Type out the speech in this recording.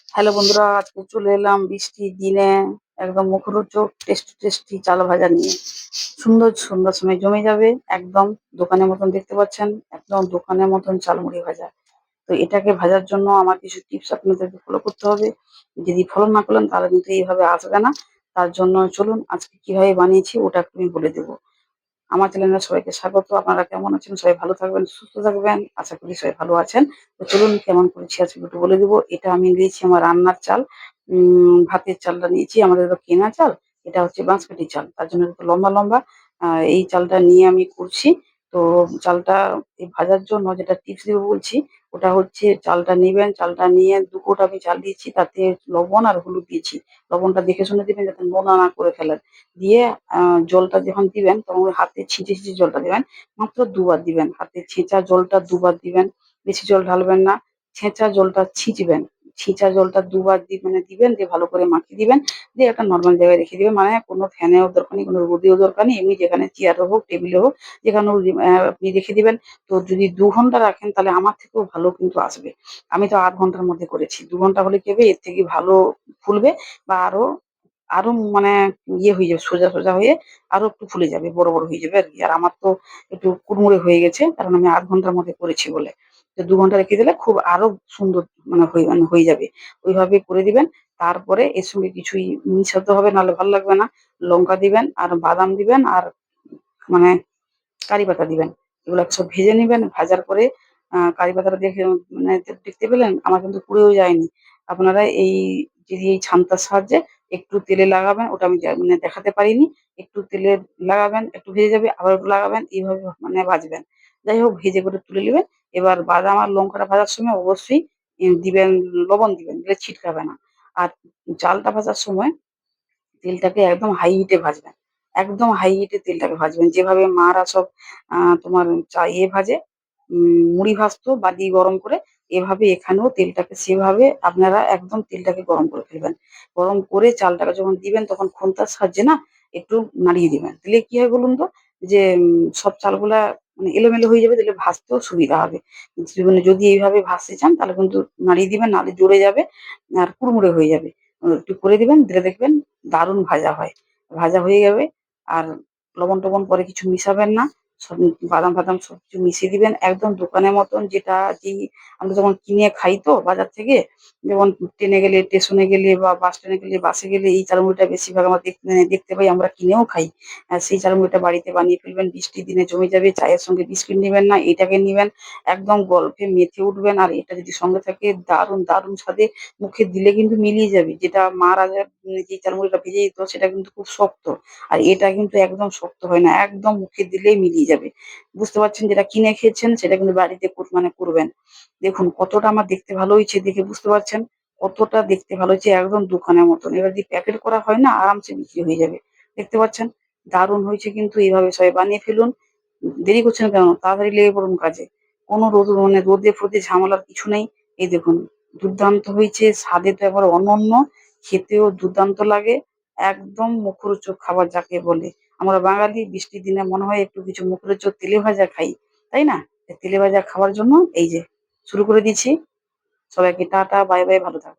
Hello বন্ধুরা, আজকে চলে এলাম বৃষ্টির দিনে একদম মুখরোচক টেস্টি টেস্টি চাল ভাজা নিয়ে। সুন্দর সন্ধ্যার সময় জমে যাবে। একদম দোকানের মতন দেখতে পাচ্ছেন, একদম দোকানের মতন চালমুড়ি ভাজা। তো এটাকে ভাজার জন্য আমার কিছু টিপস আপনাদেরকে ফলো করতে হবে। যদি ফলো না করলেন তাহলে কিন্তু এইভাবে আসবে না। তার জন্য চলুন আজকে কিভাবে বানিয়েছি ওটা একটু আমি বলে দেবো। আমার চ্যানেলে সবাইকে স্বাগত। আপনারা কেমন আছেন? সবাই ভালো থাকবেন, সুস্থ থাকবেন। আশা করি সবাই ভালো আছেন। তো চলুন কেমন করেছি আজকে একটু বলে দেবো। এটা আমি নিয়েছি আমার রান্নার চাল। ভাতের চালটা নিয়েছি। আমাদের তো কেনা চাল। এটা হচ্ছে বাঁশকাঠি চাল। তার জন্য একটু লম্বা, লম্বা। এই চালটা নিয়ে আমি করছি। তো চালটা এই ভাজার জন্য যেটা টিপস দিব বলছি, ওটা হচ্ছে চালটা নিবেন। চালটা নিয়ে ২ কোট আমি চাল দিয়েছি। তাতে লবণ আর হলুদ দিয়েছি। লবণটা দেখে শুনে দিবেন যাতে নোনা না করে ফেলেন। দিয়ে জলটা যখন দিবেন তখন ওই হাতে ছিঁচে, ছিঁচে জলটা দিবেন। মাত্র ২ বার দিবেন। হাতে ছেঁচা জলটা ২ বার দিবেন। বেশি জল ঢালবেন না। ছেঁচা জলটা ছিঁচবেন। ছিঁচা জলটা ২ বার মানে দিবেন, দিয়ে ভালো করে মাখিয়ে দিবেন। দিয়ে একটা নরমাল জায়গায় রেখে দিবেন। মানে কোনো ফ্যানেও দরকার নেই, কোনো রোদেও দরকার নেই। এমনি যেখানে চেয়ারে হোক, টেবিলে হোক, যেখানেও আপনি রেখে দিবেন। তো যদি ২ ঘন্টা রাখেন তাহলে আমার থেকেও ভালো কিন্তু আসবে। আমি তো ৮ ঘন্টার মধ্যে করেছি। ২ ঘন্টা হলে কি হবে, এর থেকে ভালো ফুলবে বা আরো আরো মানে ইয়ে হয়ে যাবে, সোজা, সোজা হয়ে আরো একটু ফুলে যাবে, বড়, বড় হয়ে যাবে আরকি। আর আমার তো একটু কুড়মুড়ে হয়ে গেছে কারণ আমি ৮ ঘন্টার মধ্যে করেছি বলে। তো ২ ঘন্টা রেখে দিলে খুব আরো সুন্দর মানে হয়ে যাবে। ওইভাবে করে দিবেন। তারপরে এর সঙ্গে কিছুই মিশাতে হবে নাহলে ভাল লাগবে না। লঙ্কা দিবেন আর বাদাম দিবেন আর মানে কারি পাতা দিবেন। এগুলা সব ভেজে নিবেন। ভাজার পরে কারি পাতাটা দেখে মানে দেখতে পেলেন? আমার কিন্তু পুড়েও যায়নি। আপনারা যদি এই ছান্তার সাহায্যে একটু তেলে লাগাবেন, ওটা আমি মানে দেখাতে পারিনি। একটু তেলে লাগাবেন, একটু ভেজে যাবে, আবার একটু লাগাবেন, এইভাবে মানে ভাজবেন। যাই হোক ভেজে করে তুলে নিবেন। এবার বাদাম আর লঙ্কাটা ভাজার সময় অবশ্যই দিবেন, লবণ দিবেন, দিলে ছিটকাবে না। আর চালটা ভাজার সময় তেলটাকে একদম হাই হিটে ভাজবেন। একদম হাই হিটে তেলটাকে ভাজবেন। যেভাবে মারা সব তোমার ভাজে, মুড়ি ভাজতো বালি গরম করে, এভাবে এখানেও তেলটাকে সেভাবে আপনারা একদম তেলটাকে গরম করে ফেলবেন। গরম করে চালটাকে যখন দিবেন তখন খন্তার সাহায্যে না একটু নাড়িয়ে দিবেন। দিলে কি হয় বলুন তো? যে সব চালগুলা মানে এলোমেলো হয়ে যাবে, দিলে ভাজতেও সুবিধা হবে। মানে যদি এইভাবে ভাজতে চান তাহলে কিন্তু নাড়িয়ে দিবেন, নাহলে জড়ে যাবে আর কুড়মুড়ে হয়ে যাবে। একটু করে দিবেন, দিলে দেখবেন দারুণ ভাজা হয়। ভাজা হয়ে যাবে। আর লবণ-টবণ পরে কিছু মিশাবেন না। সব বাদাম-ফাদাম সবকিছু মিশিয়ে দিবেন। একদম দোকানের মতন আমরা যখন কিনে খাই তো বাজার থেকে, যেমন ট্রেনে গেলে, স্টেশনে গেলে বা বাস স্ট্যান্ডে গেলে, বাসে গেলে এই চালমুড়িটা বেশিরভাগ আমরা দেখতে পাই, আমরা কিনেও খাই। সেই চালমুড়িটা বাড়িতে বানিয়ে ফেলবেন। বৃষ্টির দিনে জমে যাবে। চায়ের সঙ্গে বিস্কিট নিবেন না, এটাকে নিবেন। একদম গল্পে মেতে উঠবেন। আর এটা যদি সঙ্গে থাকে দারুণ, দারুণ স্বাদে মুখে দিলে কিন্তু মিলিয়ে যাবে। যেটা মার আগে যে চালমুড়িটা ভেজে দিত সেটা কিন্তু খুব শক্ত। আর এটা কিন্তু একদম শক্ত হয় না। একদম মুখে দিলেই মিলিয়ে যাবে। বুঝতে পারছেন? যেটা কিনে খেয়েছেন সেটা কিন্তু বাড়িতে করবেন। দেখুন কতটা আমার দেখতে ভালো হয়েছে দেখে বুঝতে পারছেন? কতটা দেখতে ভালো হয়েছে, একদম দোকানের মতন। এবার যদি প্যাকেট করা হয় না আরামসে বিক্রি হয়ে যাবে। দেখতে পাচ্ছেন? দারুণ হয়েছে কিন্তু। এভাবে সবাই বানিয়ে ফেলুন। দেরি করছেন কেন? তাড়াতাড়ি লেগে পড়ুন কাজে। কোনো রোদে-ফোদে ঝামেলার কিছু নেই। এই দেখুন দুর্দান্ত হয়েছে। স্বাদে তো একেবারে অনন্য। খেতেও দুর্দান্ত লাগে। একদম মুখরোচক খাবার যাকে বলে। আমরা বাঙালি বৃষ্টির দিনে মনে হয় একটু কিছু মুখরোচক তেলেভাজা খাই। তাই না? তেলেভাজা খাওয়ার জন্য এই যে শুরু করে দিচ্ছি। সবাইকে টাটা, বাই, বাই, ভালো থাকবেন।